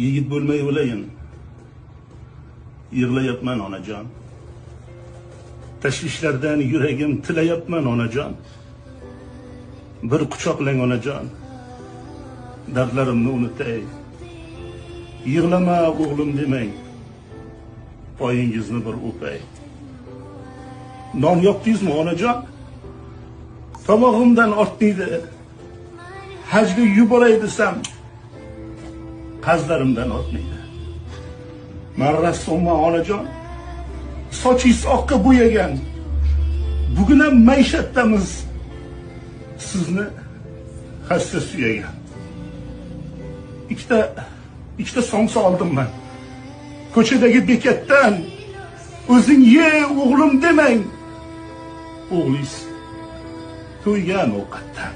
Yigit bo'lmay o'layin. Yig'layapman onajon. Tashvishlardan yuragim tilayapman onajon. Bir quchoqlang onajon. Dardlarimni unutay. Yig'lama o'g'lim demang. Poyingizni bir o'pay. Non yopdingizmi onajon? Tomog'imdan ortmaydi. Hajga yuboray desam, qazlarimdan ortmaydi. Men rassomman onajon. Sochingiz oqqa bo'yagan. Bugun ham maishatdamiz. Sizni hassa suyagan. Ikkita somsa oldim men. Ko'chadagi bekatdan o'zing ye o'g'lim demang. O'g'lingiz to'ygan ovqatdan.